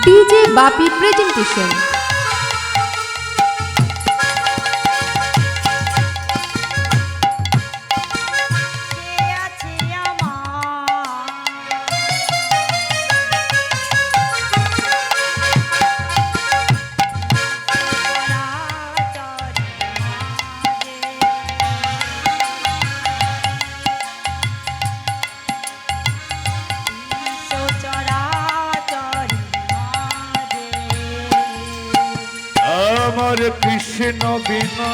DJ Bapi presentation. আমার কৃষ্ণ বিনা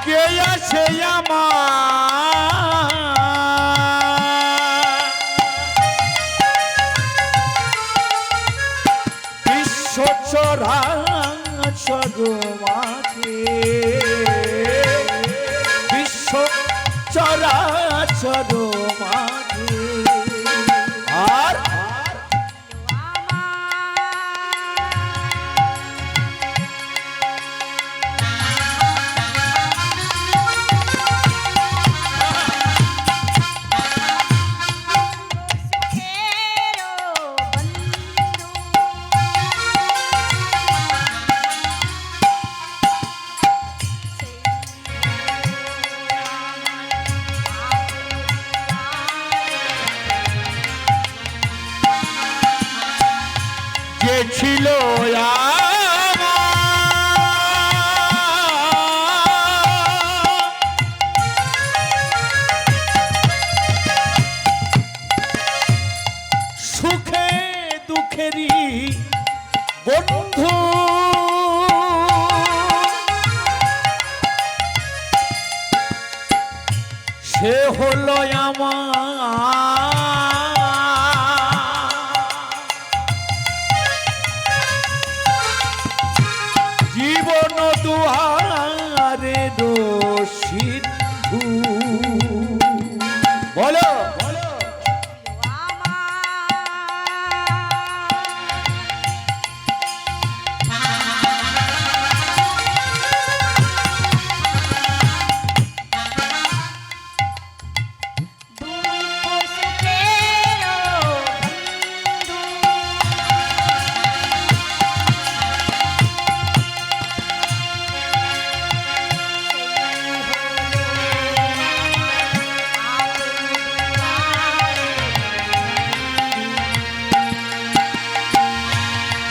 কে আছে আমার বিশ্ব চরাচর মাঝে চরাচর মাঝে আর যে ছিল সুখে দুঃখেরই বন্ধু সে হলো আমার জীবন দুয়ারে সিন্ধু বলো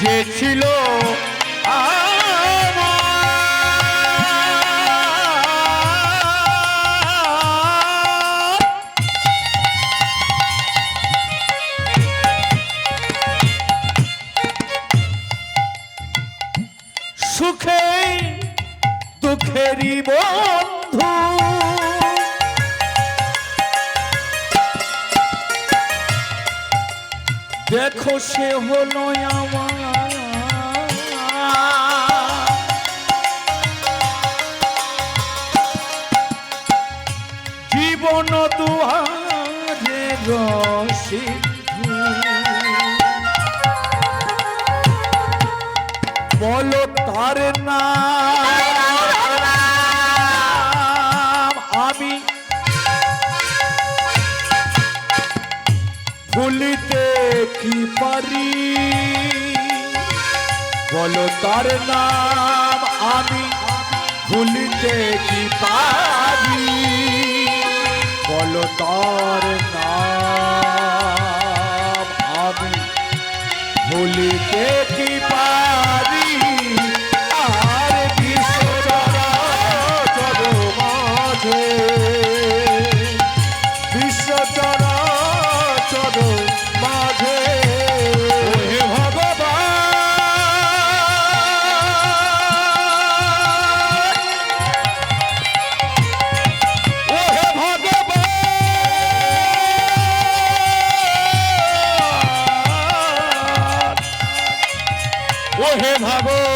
যে ছিল সুখে দুঃখেরই বন্ধু দেখো সে হলো আমার জীবন দুয়ারে সিন্ধু বলো তার নাম আমি ভুলিতে কি পারি বলো তার নাম আমি ভুলিতে কি পারি বলো তার নাম আমি ভুলিতে কি পারি আর বিশ্ব চরাচর মাঝে বিশ্ব চরাচর মাঝে হে ভগবান ও হে ভগবান ও হে ভগবান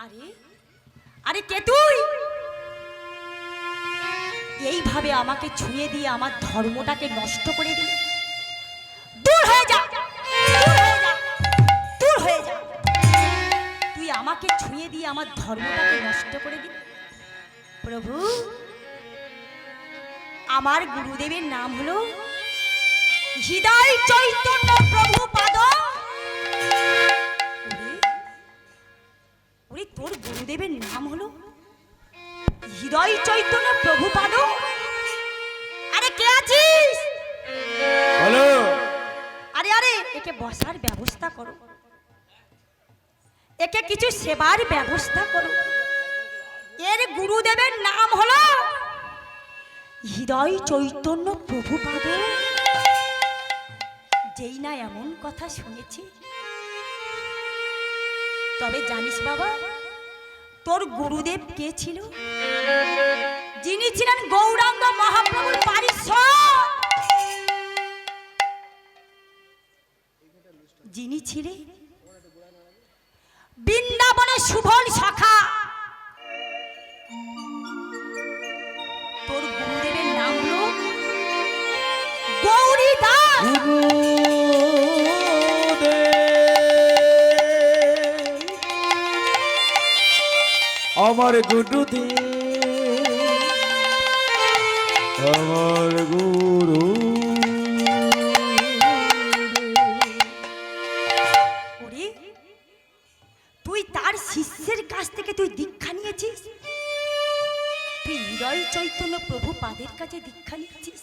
আরে আরে কে তুই? এইভাবে আমাকে ছুঁয়ে দিয়ে আমার ধর্মটাকে নষ্ট করে দিলি। দূর হয়ে যা, দূর হয়ে যা, দূর হয়ে যা। তুই আমাকে ছুঁয়ে দিয়ে আমার ধর্মটাকে নষ্ট করে দিলি। প্রভু, আমার গুরুদেবের নাম হলো হৃদয় চৈতন্য প্রভু পাদ। ওরে তোর গুরুদেবের নাম হলো হৃদয় চৈতন্য প্রভু পাদ? আরে কে আছিস? হ্যালো, আরে আরে একে বসার ব্যবস্থা করো, একে কিছু সেবার ব্যবস্থা করো। এর গুরুদেবের নাম হলো হৃদয় চৈতন্য প্রভুপাদ। যেই না এমন কথা শুনেছি, তবে জানিস বাবা, তোর গুরুদেব কে ছিল? যিনি ছিলেন গৌরাঙ্গ মহাপ্রভুর পারিষদ, যিনি ছিলেন বৃন্দাবনের শুভন সখা। তোর গুরুদেবের নাম হলো গৌরী দাস। আমার গুরুদেব, আমার গুরু। ওরে, তুই তার শিষ্যের কাছ থেকে তুই দীক্ষা নিয়েছিস? তুই হৃদয় চৈতন্য প্রভু পাদের কাছে দীক্ষা নিয়েছিস?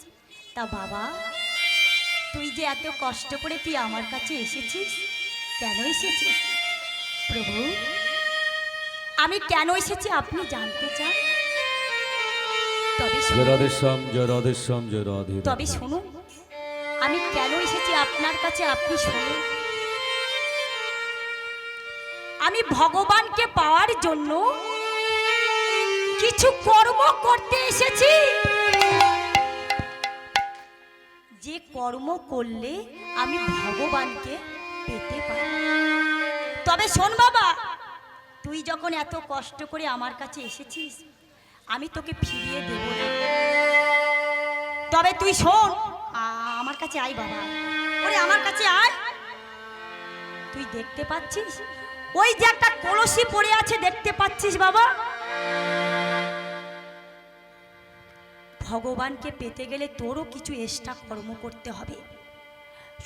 তা বাবা, তুই যে এত কষ্ট করে তুই আমার কাছে এসেছিস, কেন এসেছিস? প্রভু, আমি কেন এসেছি আপনি জানতে চান? তবে শুনুন, তবে শুনুন, আমি কেন এসেছি আপনার কাছে আপনি শুনুন। আমি ভগবানকে পাওয়ার জন্য কিছু কর্ম করতে এসেছি, যে কর্ম করলে আমি ভগবানকে পেতে পারি। তবে শোন বাবা, তুই যখন এত কষ্ট করে আমার কাছে এসেছিস, আমি তোকে ফিরিয়ে দেব না। তবে তুই শোন, আমার কাছে আয় বাবা, ওরে আমার কাছে আয়। তুই দেখতে পাচ্ছিস ওই যে একটা কলসি পড়ে আছে, দেখতে পাচ্ছিস বাবা? ভগবানকে পেতে গেলে তোরও কিছু এক্সট্রা কর্ম করতে হবে।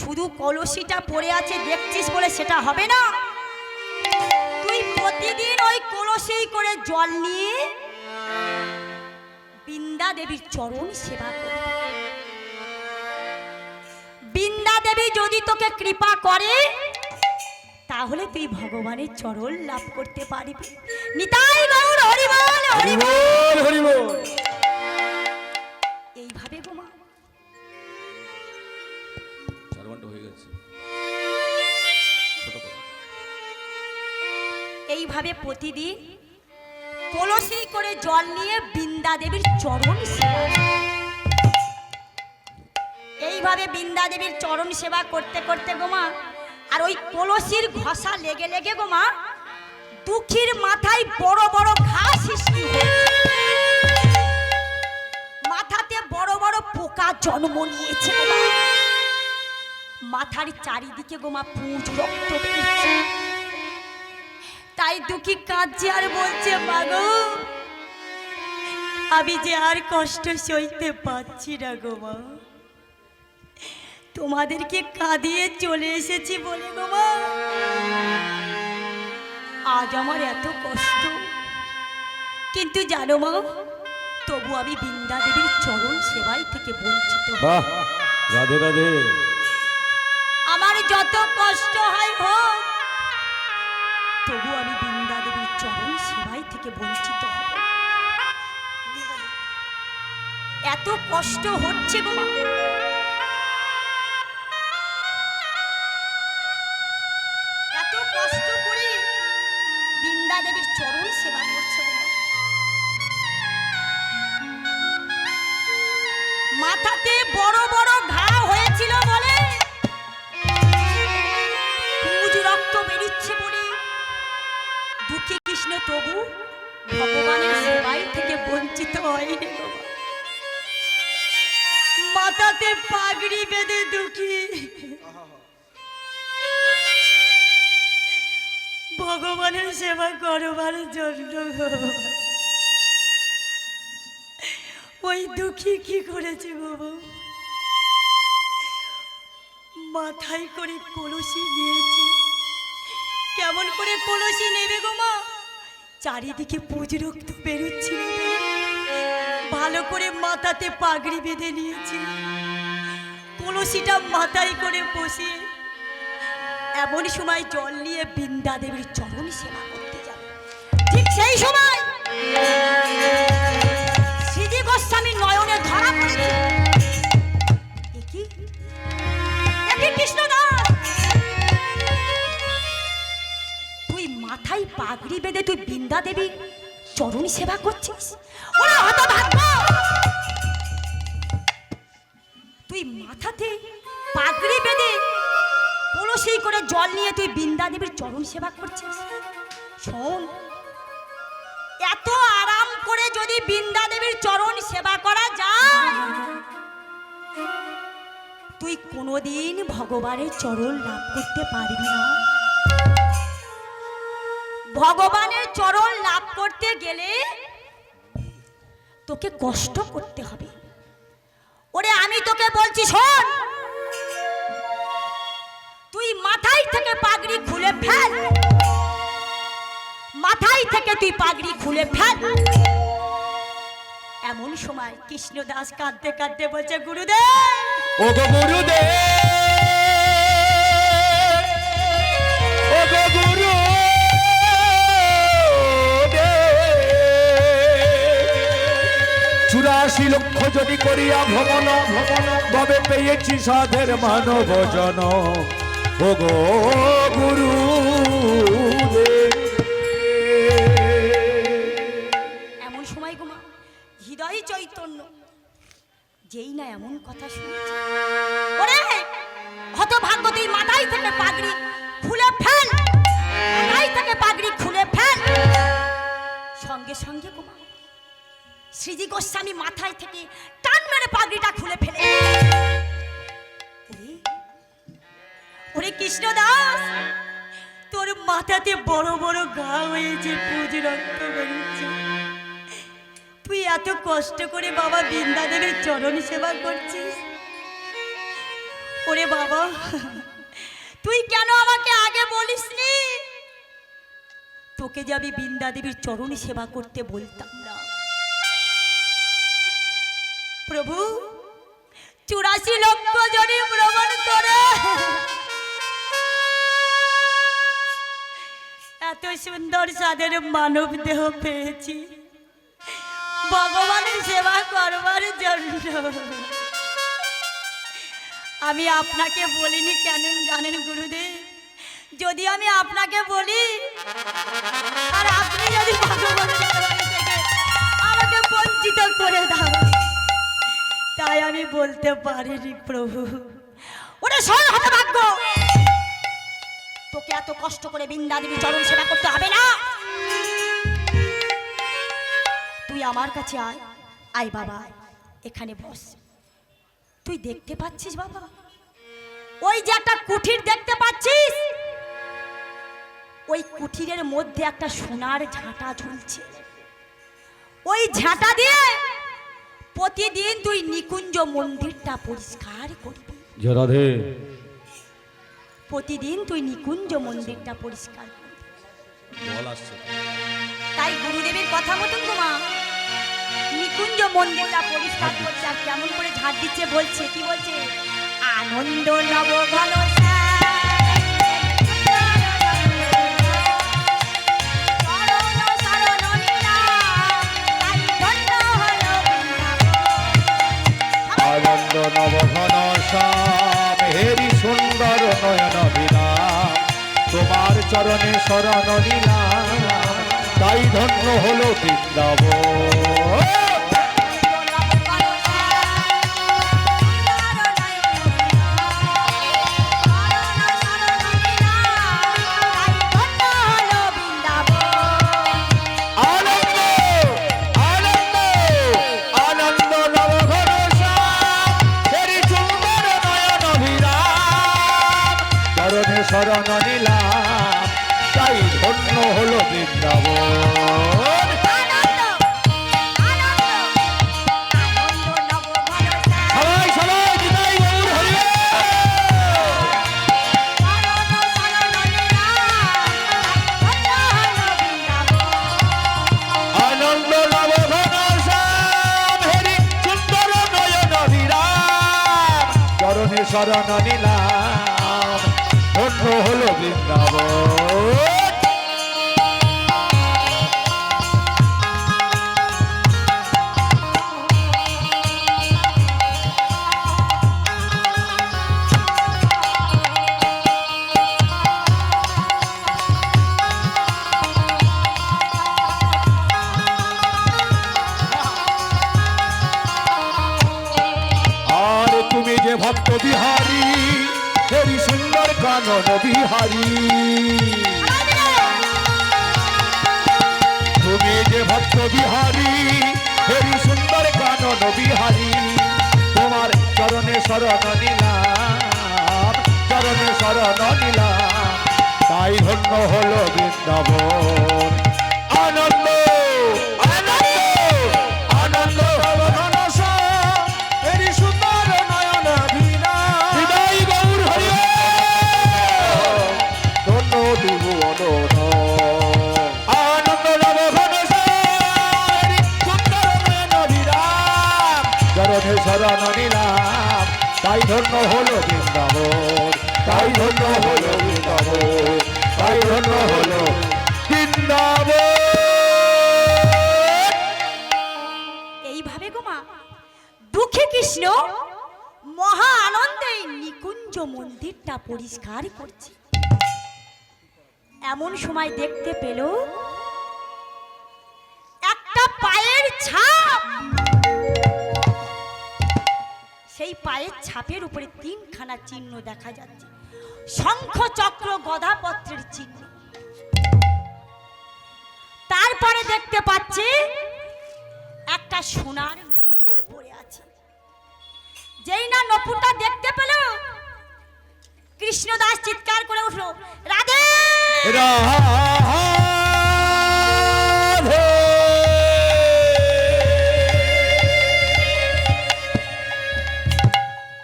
শুধু কলসিটা পড়ে আছে দেখছিস বলে সেটা হবে না। তুই প্রতিদিন ওই কলসি করে জল নিয়ে বৃন্দা দেবীর চরণ সেবা করবি। বৃন্দা দেবী যদি তোকে কৃপা করে, তাহলে তুই ভগবানের চরণ লাভ করতে পারবি। নিতাই গৌর হরি বল, হরি বল, হরি বল। এইভাবে গোমা এইভাবে প্রতিদিন কলসি করে জল নিয়ে বৃন্দা দেবীর চরণ সেবা, এইভাবে বৃন্দা দেবীর চরণ সেবা করতে করতে গোমা, আর ওই কলসির ঘষা লেগে লেগে গোমা দুঃখীর মাথায় বড় বড় ঘা সৃষ্টি হয়েছে, মাথাতে বড় বড় পোকা জন্ম নিয়েছে গোমা, মাথার চারিদিকে গোমা পুঁজ রক্ত বেরিয়েছে। তাই দুঃখী কাঁদছে আর বলছে, মাগো আমি যে আর কষ্ট সইতে পারছি না গো মা, তোমাদেরকে কাঁদিয়ে চলে এসেছি বলে গো মা আজ আমার এত কষ্ট। কিন্তু জানো মা, তবু আমি বৃন্দা দেবীর চরণ সেবাই থেকে বঞ্চিত। বাহ, রাধে রাধে। আমার যত কষ্ট হয় হোক, তবু আমি বৃন্দা দেবীর চরণ সেবাই থেকে বঞ্চিত হব। এত কষ্ট হচ্ছে গো মা, এত কষ্ট করে বৃন্দা দেবীর চরণ সেবা করছে গো মা। মাথাতে বড় বড় ঘা হয়েছিল বলে তবু ভগবানের সেবাই থেকে বঞ্চিত হয়নি গো মা। মাথাতে পাগড়ি বেঁধে দুঃখী ভগবানের সেবা করবার জন্য গো। ওই দুঃখী কি করেছে বাবা, মাথায় করে কলসি নিয়েছে। কেমন করে কলসি নেবে গো মা, চারিদিকে পুজ রক্ত বেরোচ্ছিল, ভালো করে মাথাতে পাগড়ি বেঁধে নিয়েছে, কলসিটা মাথায় করে বসিয়ে এমন সময় জল নিয়ে বৃন্দা দেবীর চরণ সেবা করতে যাবে। ঠিক সেই সময় শ্রীজি গোস্বামী নয়নে ধরা পড়েছে। কৃষ্ণদাস, তুই মাথায় পাগড়ি বেঁধে তুই বৃন্দা দেবী চরণ সেবা করছিস? ওরে হতভাগ্য, তুই মাথাতে পাগড়ি বেঁধে কলসি করে জল নিয়ে তুই বৃন্দা দেবীর চরণ সেবা করছিস? শোন, এত আরাম করে যদি বৃন্দা দেবীর চরণ সেবা করা যায়, তুই কোনোদিন ভগবানের চরণ লাভ করতে পারবি না। ভগবানের চরণ লাভ করতে গেলে তোকে কষ্ট করতে হবে। ওরে আমি তোকে বলছি শোন, তুই মাথায় থেকে পাগড়ি খুলে ফেল, মাথায় থেকে তুই পাগড়ি খুলে ফেল। এমন সময় কৃষ্ণদাস কাঁদতে কাঁদতে বলছে, গুরুদেব, ও গো গুরুদেব, ও গো গুরু, 84 লক্ষ যদি করিয়া ভ্রমণ তবে পেয়েছি সাধের মানব জন। ও গো গুরু, এমন সময় গো মা হৃদয় চৈতন্য যেই না এমন কথা শুনেছে, ওরে হতভাগ্য, তুই মাথায় থেকে পাগড়ি খুলে ফেল, মাথায় থেকে পাগড়ি খুলে ফেল। সঙ্গে সঙ্গে গো মা শ্রীজি গোস্বামী মাথায় থেকে টান মেরে পাগড়িটা খুলে ফেলে। ওরে কৃষ্ণদাস, তোর মাথাতে বড় বড় ঘা হয়েছে, পুজ রক্ত বেরোচ্ছে, তুই এত কষ্ট করে বাবা বৃন্দা দেবীর চরণ সেবা করছিস। ওরে বাবা, তুই কেন আমাকে আগে বলিসনি? তোকে যে আমি বৃন্দা দেবীর চরণ সেবা করতে বলতাম না। প্রভু 84 লক্ষ জনে ভ্রমণ করে এত সুন্দর সাদের মানব দেহ পেয়েছি ভগবানের সেবা করবার জন্য। আমি আপনাকে বলিনি কেন জানেন গুরুদেব? যদি আমি আপনাকে বলি আর আপনি যদি ভগবানের সেবা থেকে আমাকে বঞ্চিত করে দাও, তাই আমি বলতে পারিনি প্রভু। ওরে শোন হতভাগ্য, তোকে এত কষ্ট করে বৃন্দা দেবী চরণ সেবা করতে হবে না। তুই আমার কাছে আয়, আয় বাবা, এখানে বস। তুই দেখতে পাচ্ছিস বাবা, ওই যে একটা কুঠির দেখতে পাচ্ছিস, ওই কুঠিরের মধ্যে একটা সোনার ঝাঁটা ঝুলছে। ওই ঝাঁটা দিয়ে প্রতিদিন তুই নিকুঞ্জ মন্দিরটা পরিষ্কার করবি। রাধে, প্রতিদিন তুই নিকুঞ্জ মন্দিরটা পরিষ্কার করবি। তাই গুরুদেবের কথা মতন তোমা নিকুঞ্জ মন্দিরটা পরিষ্কার করছে। আর কেমন করে ঝাড় দিচ্ছে বলছে, কি বলছে? আনন্দ নব ঘন আনন্দ নবঘন শ্যাম, হেরি সুন্দর নয়ন বিরাম, তোমার চরণে শরণ নিলাম, তাই ধন্য হলো বৃন্দাবন। শরণ নিলাম, তাই ধন্য হলো বৃন্দাবন। সবাই সবাই বিদায় গৌর হরি বল। আনন্দ নব ঘনশ্যাম হেরি সুন্দর নয়ন বিরাম, চরণে শরণ নিলাম, ধন্য হলো বৃন্দাবন। আর তুমি যে ভক্ত বিহারী, হেরি সুন্দর কানন বিহারী, তুমি যে ভক্ত বিহারী, হেরি সুন্দর কানন বিহারী, তোমার চরণে শরণ নিলাম, চরণে শরণ নিলাম, তাই ধন্য হলো বৃন্দাবন। আনন্দ আনন্দ আনন্দ ঘনশ্যাম হেরি সুন্দর নয়ন বিরাম, হৃদয় গৌর হরি বল। ধন্য দিবন আনন্দ নব ঘনশ্যাম হেরি সুন্দর নয়ন বিরাম, চরণে শরণ নিলাম, তাই ধন্য হলো বৃন্দাবন, তাই ধন্য হলো বৃন্দাবন, তাই ধন্য হলো বৃন্দাবন। এইভাবে গো মা দুঃখে কৃষ্ণ মহা আনন্দে এই নিকুঞ্জ মন্দিরটা পরিষ্কার করছে। এমন সময় দেখতে পেল একটা পায়ের ছাপ, সেই পায়ের ছাপের উপরে তিনখানা চিহ্ন দেখা যাচ্ছে, শঙ্খ চক্র গদা পত্রের চিহ্ন। তারপরে দেখতে পাচ্ছে একটা সোনার নূপুর পড়ে আছে। যেই না নূপুরটা দেখতে পেল কৃষ্ণদাস চিৎকার করে উঠলো, রাধে রাধে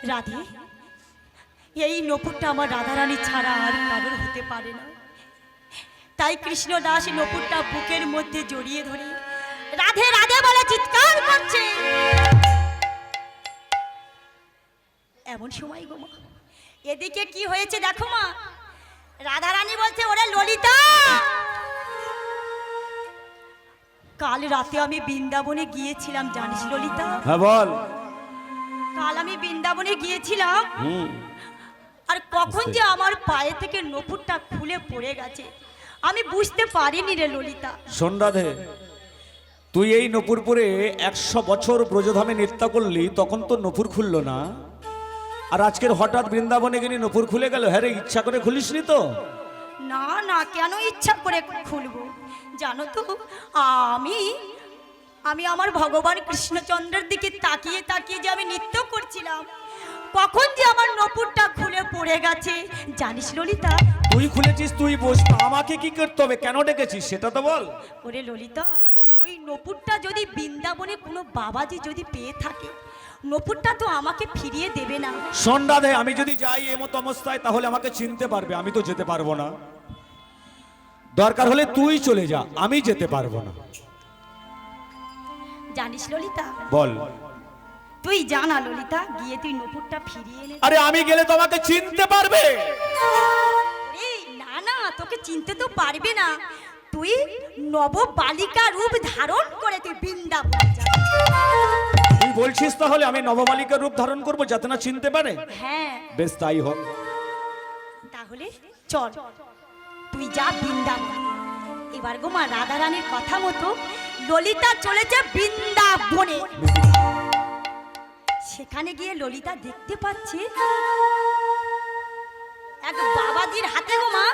রাধে, এই নূপুরটা আমার রাধারানী ছাড়া আর কারোর হতে পারে না। তাই কৃষ্ণদাস নূপুরটা বুকের মধ্যে জড়িয়ে ধরে রাধে রাধে বলে চিৎকার করছে। এমন সময় গো মা এদিকে কি হয়েছে দেখো মা, রাধারানী বলছে, ওরে ললিতা, কাল রাতে আমি বৃন্দাবনে গিয়েছিলাম জানিস ললিতা? হ্যাঁ বল। কাল আমি বৃন্দাবনে গিয়েছিলাম, আর কখন যে আমার পায়ে থেকে নূপুরটা খুলে পড়ে গেছে আমি বুঝতে পারিনি রে ললিতা। শোন রাধে, তুই এই নূপুর পরে 100 বছর ব্রজধামে নৃত্য করলি, তখন তো নূপুর খুললো না, আর আজকের হঠাৎ বৃন্দাবনে গেলি নূপুর খুলে গেল। হ্যাঁ রে, ইচ্ছা করে খুলিসনি তো? না না, কেন ইচ্ছা করে খুলবো জানো তো, আমি আমার ভগবান কৃষ্ণচন্দ্রের দিকে তাকিয়ে তাকিয়ে যে আমি নৃত্য করছিলাম, কখন যে আমার নূপুরটা খুলে পড়ে গেছে জানিস ললিতা? তুই খুলেছিস, তুই বস, আমাকে কি করতে হবে, কেন ডেকেছিস সেটা তো বল। ওরে ললিতা, ওই নূপুরটা যদি বৃন্দাবনে কোনো বাবাজি যদি পেয়ে থাকে, নূপুরটা তো আমাকে ফিরিয়ে দেবে না। শোন রাধে, আমি যদি যাই এমত অবস্থায় তাহলে আমাকে চিনতে পারবে, আমি তো যেতে পারবো না। দরকার হলে তুই চলে যা, আমি যেতে পারবো না। জানিস ললিতা? বল। তুই জানা ললিতা, গিয়ে তুই নূপুরটা ফিরিয়ে এনে। আরে আমি গেলে তো আমাকে চিনতে পারবে। না না, তোকে চিনতে তো পারবে না, তুই নব বালিকা রূপ ধারণ করে তুই বৃন্দাবন যাবি। তুই বলছিস তাহলে আমি নববালিকার রূপ ধারণ করব যাতে না চিনতে পারে? হ্যাঁ বেশ তাই হোক। তাহলে চল তুই যা বৃন্দাবন। এবার গো মা রাধারানীর কথা মতো ললিতা চলেছে বৃন্দাবনে। সেখানে গিয়ে ললিতা দেখতে পাচ্ছে এক বাবাজির হাতে গো মা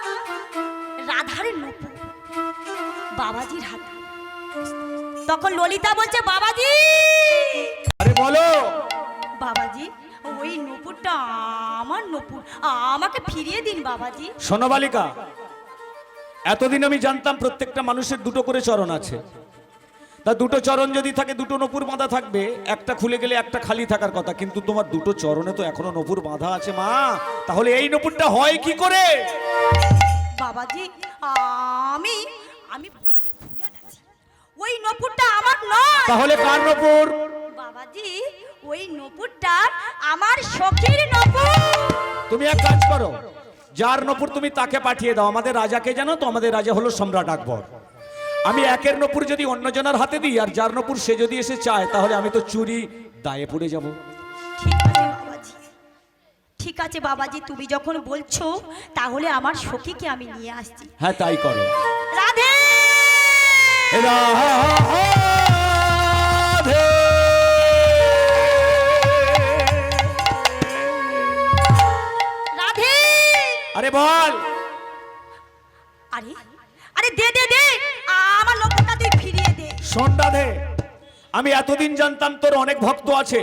রাধার নূপুর, বাবাজির হাতে। তখন ললিতা বলছে, বাবাজি। আরে বলো। বাবাজি, ওই নূপুরটা আমার নূপুর, আমাকে ফিরিয়ে দিন বাবাজি। শোনো বালিকা, এতদিন আমি জানতাম প্রত্যেকটা মানুষের দুটো করে চরণ আছে। তা দুটো চরণ যদি থাকে দুটো নপুর বাঁধা থাকবে, একটা খুলে গেলে একটা খালি থাকার কথা, কিন্তু তোমার দুটো চরণে তো এখনো নপুর বাঁধা আছে মা। তাহলে এই নপুরটা হয় কি করে? বাবাজি আমি আমি বলতে ভুলে গেছি, ওই নপুরটা আমার নয়। তাহলে কার নপুর? বাবাজি ওই নপুরটা আমার সখীর নপুর। তুমি এক কাজ করো, যার নপুর তুমি তাকে পাঠিয়ে দাও। আমাদের রাজাকে জানো তো, আমাদের রাজা হলো সম্রাট আকবর। আমি একের নপুর যদি অন্যজনের হাতে দিই আর যার নপুর সে যদি এসে চায়, তাহলে আমি তো চুরি দায়ে পড়ে যাব। ঠিক আছে বাবাজি, ঠিক আছে বাবাজি, তুমি যখন বলছো তাহলে আমার সখীকে আমি নিয়ে আসছি। হ্যাঁ তাই করো। রাধে রাধে রাধে। আরে বল। আরে আরে দে দে দে, আমার নপুরটা তুই ফিরিয়ে দে। শোন রাধে, আমি এতদিন জানতাম তোর অনেক ভক্ত আছে,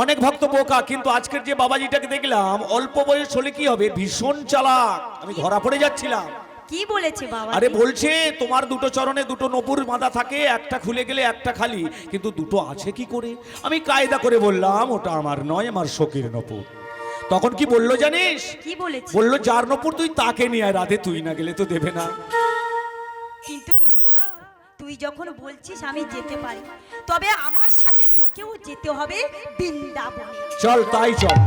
অনেক ভক্ত বোকা, কিন্তু আজকের যে বাবাজিটাকে দেখলাম অল্প বয়স হলে কি হবে, ভীষণ চালাক। আমি ধরা পড়ে যাচ্ছিলাম। কি বলেছে বাবা? আরে বলছে তোমার দুটো চরণে দুটো নপুর বাঁধা থাকে, একটা খুলে গেলে একটা খালি, কিন্তু দুটো আছে কি করে? আমি কায়দা করে বললাম ওটা আমার নয়, আমার সখীর নপুর। তখন কি বললো জানিস? কি বলেছে? বললো যার নপুর তুই তাকে নিয়ে আয়, রাধে তুই না গেলে তো দেবে না। কিন্তু ললিতা তুই যখন বলছিস আমি যেতে পারি, তবে আমার সাথে তোকেও যেতে হবে বৃন্দাবনে। চল তাই চল।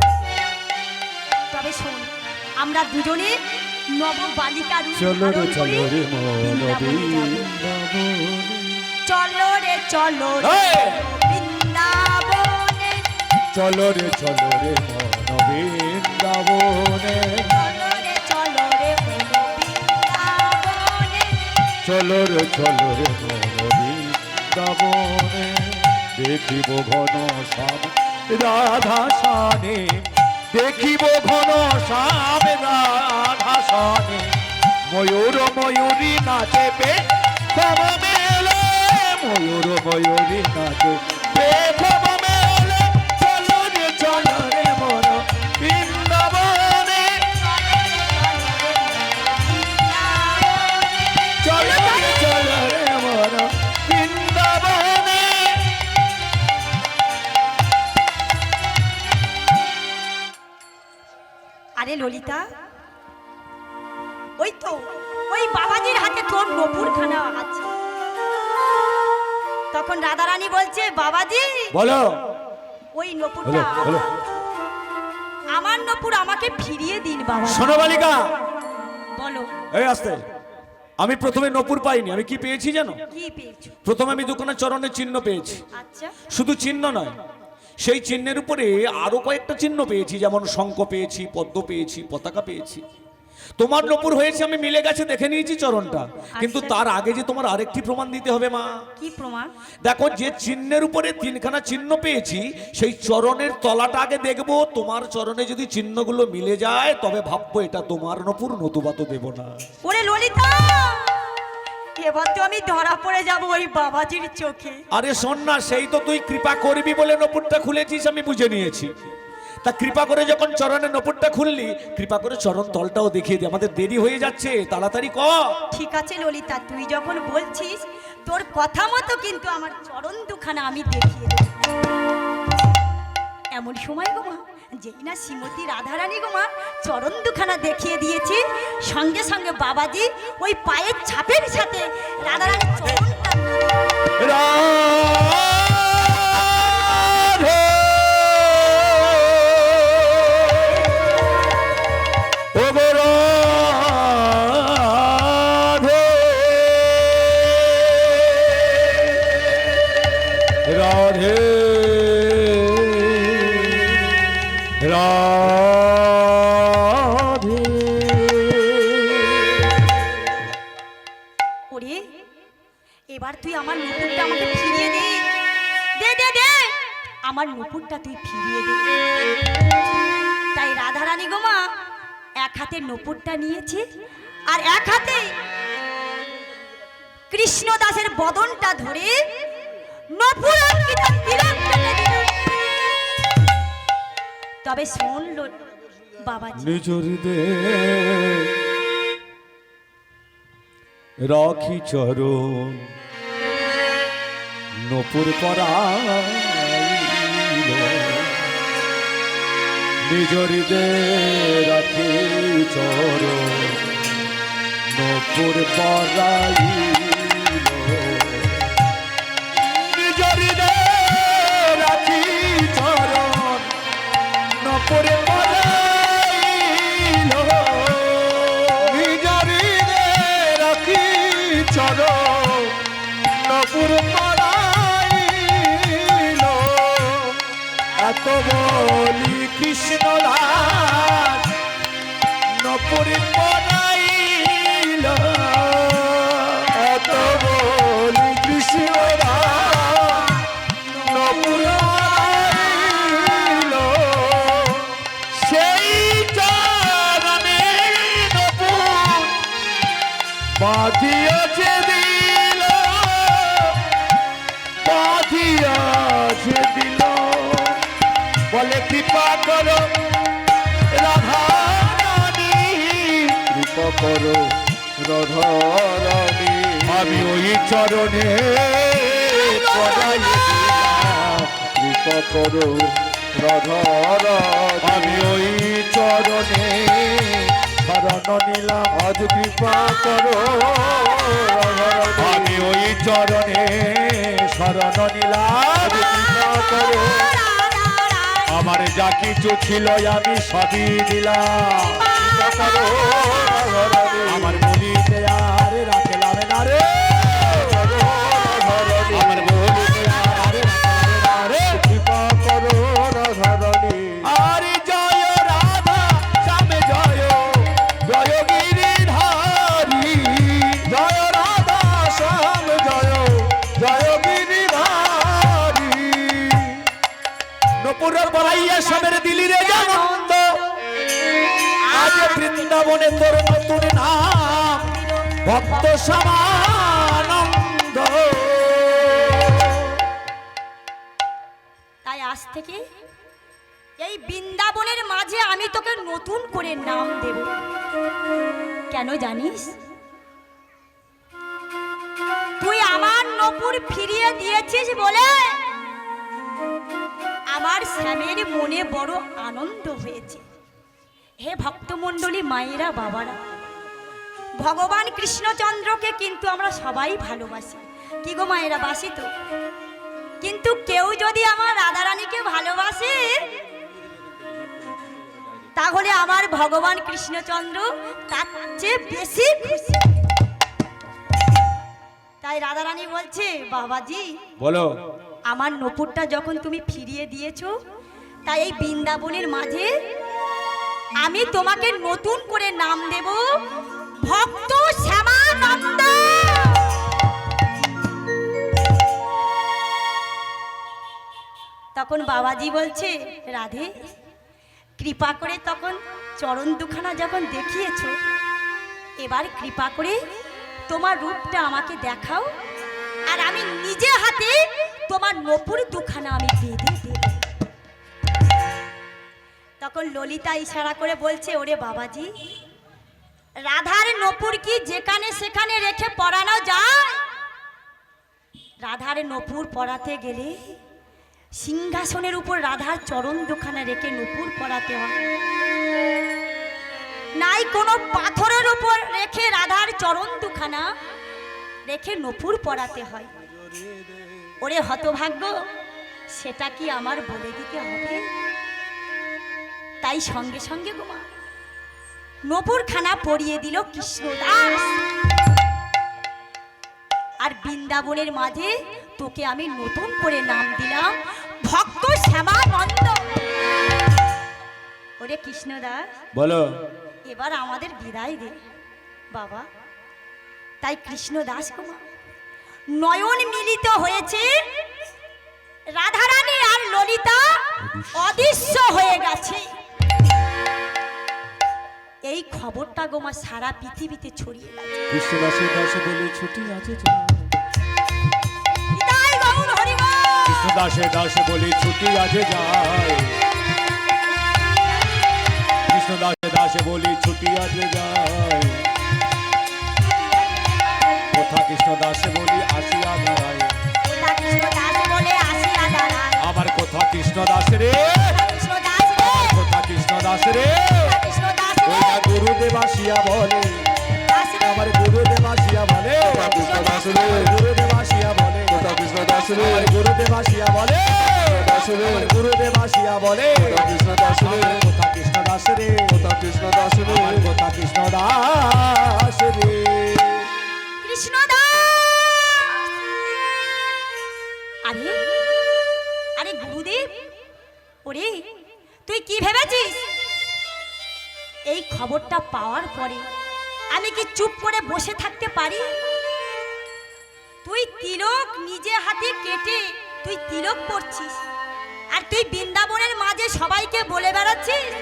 তবে শোন, আমরা দুজনে নব বালিকা রূপ চলো রে ধারণ চলো করে রে মন বৃন্দাবনে যাব। চলো রে চলো এই! বৃন্দাবনে, চলো রে মন বৃন্দাবনে, চলো রে বৃন্দাবনে। চলো রে মন বৃন্দাবনে, দেখিব ঘন শ্যাম রাধা সানে, দেখিব ঘন শ্যাম রাধা সানে, ময়ূর ময়ূরী নাচে পে খব মেলে, ময়ূর ময়ূরী নাচে পে খব মেলে, চলো রে মন বৃন্দাবনে, চলো রে মন বৃন্দাবনে। আরে ললিতা, ওই তো ওই বাবাজির হাতে তোর নপুরখানা আছে। তখন রাধারানী বলছে বাবাজি বলো। ওই নপুরটা হলো। আমার নপুর, আমাকে ফিরিয়ে দিন বাবা। শোনো বালিকা, বলো এই আসতে। আমি প্রথমে নপুর পাইনি, আমি কি পেয়েছি জানো? কি পেয়েছো? প্রথমে আমি দোকানে চরণের চিহ্ন পেয়েছি। আচ্ছা শুধু চিহ্ন নয়, সেই চিহ্নের উপরে আরো কয়েকটা চিহ্ন পেয়েছি, যেমন শঙ্খ পেয়েছি, পদ্ম পেয়েছি, পতাকা পেয়েছি। তোমার নপুর হয়েছে, আমি মিলে গেছে দেখে নিয়েছি চরণটা, কিন্তু তার আগে যে তোমার আরেকটি প্রমাণ দিতে হবে মা। কি প্রমাণ? দেখো, যে চিহ্নের উপরে তিনখানা চিহ্ন পেয়েছি, সেই চরণের তলাটা আগে দেখবো। তোমার চরণে যদি চিহ্নগুলো মিলে যায় তবে ভাববো এটা তোমার নপুর, নতুবা তো দেবো না। ওরে ললিতা, এবার তো আমি ধরা পড়ে যাব ওই বাবাজির চোখে। আরে শোন না, সেই তো তুই কৃপা করবি বলে নপুরটা খুলেছিস, আমি বুঝে নিয়েছি। তা কৃপা করে যখন চরণের নপুরটা খুললি, কৃপা করে চরণ তলটাও দেখিয়ে দে, আমাদের দেরি হয়ে যাচ্ছে, তাড়াতাড়ি কর। ঠিক আছে ললিতা, তুই যখন বলছিস তোর কথা মতো কিন্তু আমার চরণ দুখানা আমি দেখিয়ে দেব। এমন সময় গো মা, যেই না শ্রীমতী রাধারানী গো মা চরণ দুখানা দেখিয়ে দিয়েছি, সঙ্গে সঙ্গে বাবাজি ওই পায়ের ছাপের সাথে রাধারানী চরণটা রাধে ও গো রাধে, রাধে রাধে। ওরে এবার তুই আমার নুপুরটা আমাকে ফিরিয়ে দে, দে দে দে, আমার নুপুরটা তুই ফিরিয়ে দে। তাই রাধারানী গো মা এক হাতে নুপুরটা নিয়েছে, আর এক হাতে কৃষ্ণদাসের বদনটা ধরে নুপুর অঙ্কিতা তিলক কেটে দিল। তবে শোন বাবাজি, নিজ হৃদয়ে রাখি চরণ নপুর পরাইল, নিজ হৃদয়ে রাখি চরণ নপুর পরাইল, নিজ হৃদয়ে রাখি চরণ নপুর পরাইল, নিজ হৃদয়ে রাখি চরণ নপুর পরাইল, এত বলি কৃষ্ণ দাস নপুর পরাইল, এত বলি কৃষ্ণ দাস নপুর পরাইল, সেই চরণে নপুর বাঁধিয়াছে দিল, বাঁধিয়াছে দিল, বলে কৃপা করো রাধা রানী, কৃপা করো রাধা রানী, আমি ওই চরণে পড়াই দিলাম, কৃপা করো রাধা রানী, আমি ওই চরণে শরণ নিলাম, আজ কৃপা করো রাধা রানী, আমি ওই চরণে শরণ নিলাম, কৃপা করো, আমার যা কিছু ছিল আমি সবই দিলাম, আমার বলিতে আর রাখলাম না রে, আমার বলিতে আর রাখলাম না রে, কৃপা করো রাধারানী, আরে জয় রাধা শ্যামে জয়, জয় গিরিধারী, জয় রাধা শ্যাম জয়, জয় গিরিধারী, নপুরের বলাইয়া সবের দিলি রে আনন্দ, আজ বৃন্দাবনে তোর নতুন নাম ভক্ত সমানন্দ, তাই আজ থেকে এই বৃন্দাবনের মাঝে আমি তোকে নতুন করে নাম দেব। কেন জানিস? তুই আমার নপুর ফিরিয়ে দিয়েছিস বলে আমার শ্যামের মনে বড় আনন্দ হয়েছে। হে ভক্তমণ্ডলী, মায়েরা, বাবারা, ভগবান কৃষ্ণচন্দ্রকে কিন্তু আমরা সবাই ভালোবাসি, কি গো মায়েরা, বাসি তো? কিন্তু কেউ যদি আমার রাধারানীকে ভালোবাসে তাহলে আমার ভগবান কৃষ্ণচন্দ্র তার চেয়ে বেশি খুশি। তাই রাধারানী বলছে, বাবাজি বলো, আমার নপুরটা যখন তুমি ফিরিয়ে দিয়েছো, তাই এই বৃন্দাবনের মাঝে আমি তোমাকে নতুন করে নাম দেব ভক্ত শ্যামানন্দ। তখন বাবাজি বলছে, রাধে কৃপা করে তখন চরণ দুখানা যখন দেখিয়েছো, এবার কৃপা করে তোমার রূপটা আমাকে দেখাও, আর আমি নিজে হাতে তোমার নপুর দুখানা আমি বেঁধে দেব। তখন ললিতা ইশারা করে বলছে, ওরে বাবাজি, রাধার নপুর কি যেখানে সেখানে রেখে পরানো যায়? রাধার নপুর পরাতে গেলে সিংহাসনের উপর রাধার চরণ দুখানা রেখে নপুর পরাতে হয়, নাই কোনো পাথরের উপর রেখে রাধার চরণ দুখানা রেখে নপুর পরাতে হয়। ওরে হতভাগ্য, সেটা কি আমার বলে দিতে হবে? তাই সঙ্গে সঙ্গে গোমা নপুর খানা পরিয়ে দিল কৃষ্ণদাস। আর বৃন্দাবনের মাঝে তোকে আমি নতুন করে নাম দিলাম ভক্ত শ্যামানন্দ। ওরে কৃষ্ণদাস, বলো, এবার আমাদের বিদায় দে বাবা। তাই কৃষ্ণদাস কুমার নয়ন মিলিত হয়েছে, রাধারানী আর ললিতা অদৃশ্য হয়ে গেছে। এই খবরটা গোমা সারা পৃথিবীতে ছড়িয়ে গেছে। কৃষ্ণদাসের দাসে বলে ছুটি আছে যায়, বিদায় গৌর হরি বল। কৃষ্ণদাসের দাসে বলে ছুটি আছে যায়, কৃষ্ণ দাসে দাসে বলি ছুটিয়া যে যায়, কোথা কৃষ্ণ দাসে বলি আসিয়া দাঁড়ায়, কোথা কৃষ্ণ দাস বলে আসিয়া দাঁড়ায়। আমার কোথা কৃষ্ণ দাস রে, কৃষ্ণ দাস রে, কোথা কৃষ্ণ দাস রে, কৃষ্ণ দাস রে, ওইটা গুরুদেব আসিয়া বলে, দাস রে, আমার গুরুদেব আসিয়া বলে, কৃষ্ণ দাস রে, গুরুদেব আসিয়া বলে, কোথা কৃষ্ণ দাস রে, আমার গুরুদেব আসিয়া বলে, দাস রে, আমার গুরুদেব আসিয়া বলে, কোথা কৃষ্ণ দাস রে, আমার কোথা কৃষ্ণ দাস রে, কোথা কৃষ্ণ দাস রে, আমার কোথা কৃষ্ণ দাস রে। কৃষ্ণ দাস। আরে আরে গুরুদেব, ওরে তুই কি ভেবেছিস? এই খবরটা পাওয়ার পরে আমি কি চুপ করে বসে থাকতে পারি? তুই তিলক নিজে হাতে কেটে তুই তিলক পরছিস, আর তুই বৃন্দাবনের মাঝে সবাইকে বলে বেড়াচ্ছিস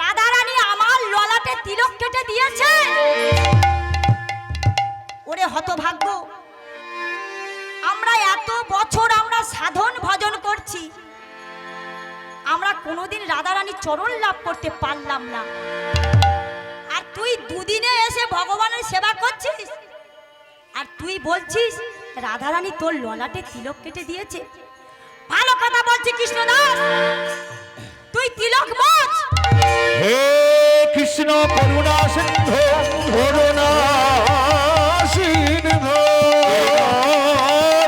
রাধা রানী আমার ললাটে তিলক কেটে দিয়েছে। ওরে হতভাগ্য, আমরা এত বছর আমরা সাধন ভজন করছি, আমরা কোনোদিন রাধা রানীর চরণ লাভ করতে পারলাম না, আর তুই দুদিনে এসে ভগবানের সেবা করছিস, আর তুই বলছিস রাধা রানী তোর ললাটে তিলক কেটে দিয়েছে। ভালো কথা বলছি কৃষ্ণ দাস, তুই তিলক মোচ। হে কৃষ্ণ করুণা সিন্ধু, করুণা সিন্ধু,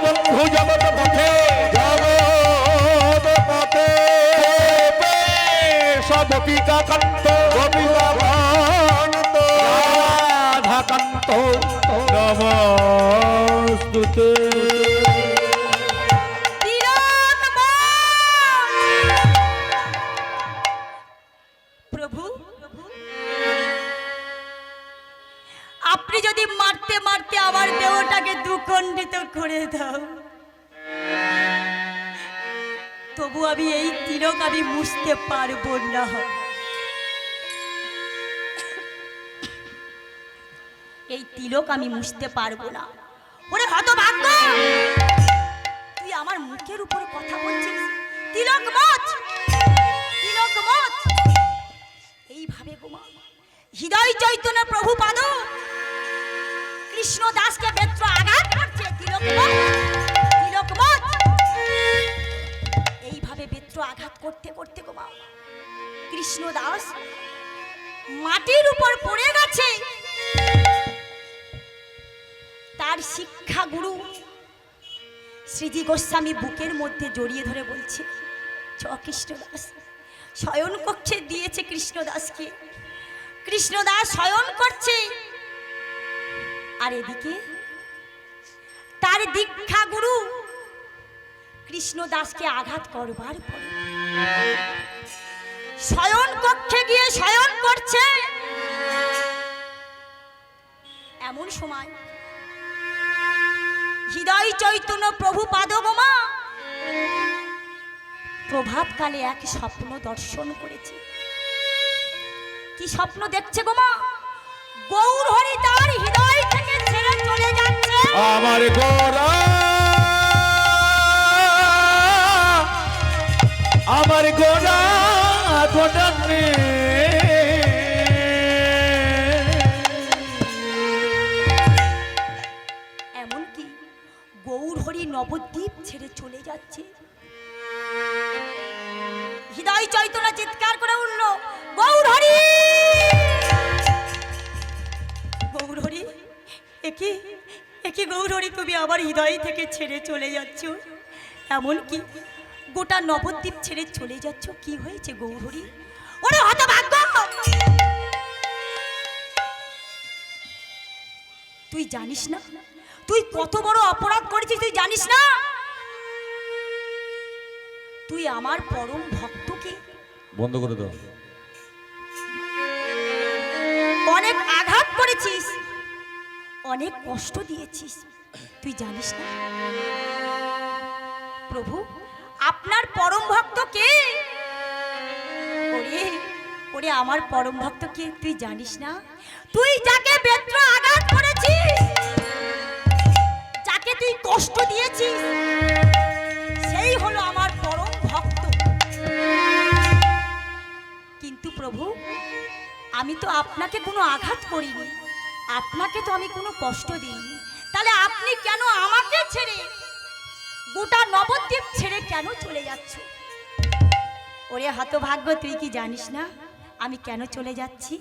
বন্ধু জগৎ পথে, জগৎ পথে, সব গোপিকা কান্ত, গোপিকা কান্ত, রাধা কান্ত, নমস্তুতে। তিলক মোচ। প্রভু, আপনি যদি মারতে মারতে আমার দেহটাকে দুখণ্ডিত করে দাও, তবু আমি এই তিলক আমি মুছতে পারবো না। এই তিলক আমি মুছতে পারবো না। ওরে হতভাগ্য, তুই আমার মুখের উপরে কথা বলছিস তিলক মোচ, তিলক মোচ। এইভাবে গোমা হৃদয় চৈতন্য প্রভু পাদ কৃষ্ণ দাসকে বেত্র আঘাত করছে। তিলক মোচ, তিলক মোচ। এইভাবে বেত্র আঘাত করতে করতে গোমা কৃষ্ণ দাস মাটির উপর পড়ে গেছে। তার শিক্ষা গুরু শ্রীজি গোস্বামী বুকের মধ্যে জড়িয়ে ধরে বলছে, চ কৃষ্ণ দাস। শয়ন কক্ষে দিয়েছে কৃষ্ণ দাসকে, কৃষ্ণ দাস শয়ন করছে, আর এদিকে তার দীক্ষা গুরু কৃষ্ণ দাসকে আঘাত করবার পরে শয়ন কক্ষে গিয়ে শয়ন করছে। এমন সময় হৃদয় চৈতন্য প্রভু পাদগমা প্রভাতকালে এক স্বপ্ন দর্শন করেছে। কি স্বপ্ন দেখছে গোমা? গৌর হরি তার হৃদয় থেকে ছেড়ে চলে যাচ্ছে। আমার গোরা, আমার গোরা গোডানে, এমনকি গৌর হরি নবদ্বীপ ছেড়ে চলে যাচ্ছে। হৃদয় চৈতন্য চিৎকার করে উঠল, গৌর হরি, গৌর হরি, একে একে গৌর হরি, তুমি আমার হৃদয় থেকে ছেড়ে চলে যাচ্ছ, এমনকি গোটা নবদ্বীপ ছেড়ে চলে যাচ্ছ, কি হয়েছে গৌর হরি? ওরে হতভাগ্য, তুই জানিস না তুই কত বড় অপরাধ করেছিস? তুই জানিস না তুই আমার পরম ভক্তকে বন্ধ করে দাও। অনেক আঘাত করেছিস, অনেক কষ্ট দিয়েছিস, তুই জানিস না? প্রভু, আপনার পরম ভক্ত কে? ওরে ওরে আমার পরম ভক্ত কে তুই জানিস না? তুই যাকে বেত্র আঘাত করেছিস, যাকে তুই কষ্ট দিয়েছিস, সেই হলো আমার পরম ভক্ত। কিন্তু প্রভু, আমি তো আপনাকে কোনো আঘাত করিনি, আপনাকে তো আমি কোনো কষ্ট দিইনি, তাহলে আপনি কেন আমাকে ছেড়ে গোটা নবদ্বীপ ছেড়ে কেন চলে যাচ্ছ? ওরে হতভাগ্য, তুই কি জানিস না আমি কেন চলে যাচ্ছি?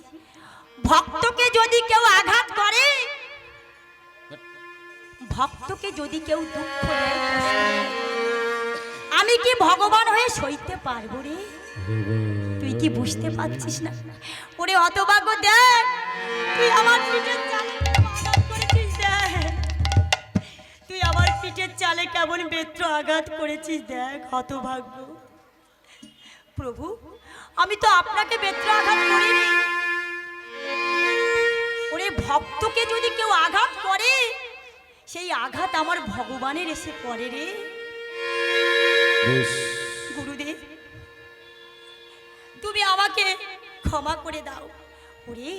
ভক্তকে যদি কেউ আঘাত করে, ভক্তকে যদি কেউ দুঃখ দেয়, কষ্ট দেয়, আমি কি ভগবান হয়ে সইতে পারবো রে? তুই কি বুঝতে পারছিস না? ওরে হতভাগ্য, দেখ তুই আমার পিঠের চালে আঘাত করেছিস, দেখ তুই আমার পিঠের চালে কেমন বেত্র আঘাত করেছিস, দেখ হতভাগ্য। প্রভু, আমি তো আপনাকে বেত্র আঘাত করিনি। ওরে ভক্তকে যদি কেউ আঘাত করে, সেই আঘাত আমার ভগবানের এসে পড়ে রে। গুরুদেব, তুমি আমাকে ক্ষমা করে দাও। ওরে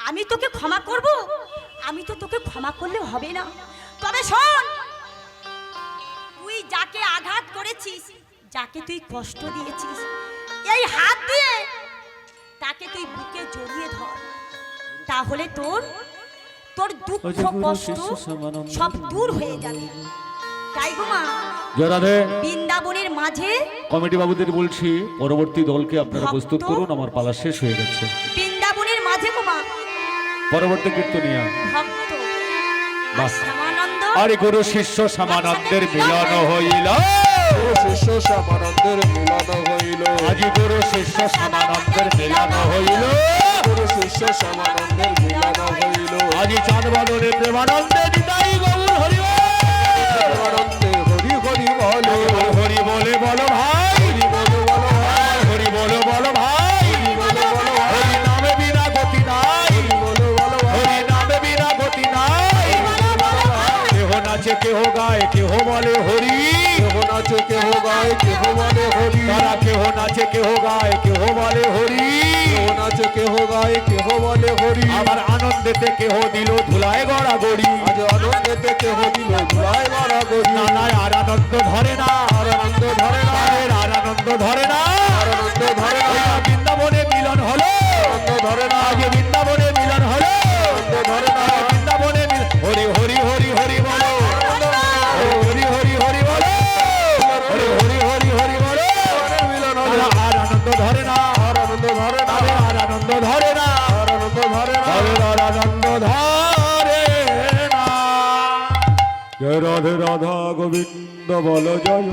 আমি তোকে ক্ষমা করব? আমি তো তোকে ক্ষমা করলে হবে না। তবে শোন, তুই যাকে আঘাত করেছিস, যাকে তুই কষ্ট দিয়েছিস, এই হাত দিয়ে তাকে তুই বুকে জড়িয়ে ধর, তাহলে তোর তোর দুঃখ কষ্ট সব দূর হয়ে যাবে। তাই গো মা, জরাধে বৃন্দাবনের মাঝে কমিটি বাবুদের বলছি পরবর্তী দলকে আপনারা ভক্ত। প্রস্তুত করুন, আমার পালা শেষ হয়ে গেছে। বৃন্দাবনের মাঝে গো মা, পরবর্তী কীর্তনিয়া ভক্ত আর বাহ। শ্যামানন্দ আরে গুরু শিষ্য সমানন্দের মিলন হইল, গুরু শিষ্য সমানন্দের মিলন হইল, আজি গুরু শিষ্য সমানন্দের মিলন হইল, গুরু শিষ্য সমানন্দের মিলন হইল, আজি চাঁদ বদনে প্রেমানন্দে নিতাই গৌর হরি আনন্দে হরি হরি বলো, হরি বলে বলো ভাই, হরি বলো বলো ভাই, হরি বলো বলো ভাই, হরি বলো বলো ভাই, হরি নামে বিনা গতি নাই, হরি বলো বলো ভাই, হরি নামে বিনা গতি নাই, কেহ নাচে কেহ গায় কেহ বলে হরি, কেহ নাচে কেহ গায় কেহ বলে হরি, তারা কেহ নাচে কেহ গায় কেহ বলে হরি, কেহ নাচে কেহ গায় কেহ বলে হরি, আবার আনন্দেতে কেহ দিল ধুলায় গড়া গড়ি, আজ আনন্দেতে কেহ দিল ধুলায় মারা গরি, নানায় আর আনন্দ ধরে না, আর আনন্দ ধরে না, তাদের আর আনন্দ ধরে না, আর আনন্দ ধরে না, ওই বৃন্দাবনে মিলন হলো, আনন্দ ধরে না, আগে বৃন্দাবনে মিলন হলো, আনন্দ ধরে না, বৃন্দাবনে হরি হরি হরি হরি বলো, হরি হরি হরি বলো, হরি হরি হরি হরি বলো, মিলন হলো, তারা আর আনন্দ ধরে না, আর আনন্দ ধরে না, তাদের আর আনন্দ ধরে না, আর আনন্দ ধরে না, তাদের আর আনন্দ ধরে না। জয় রাধে রাধা গোবিন্দ বল জয়।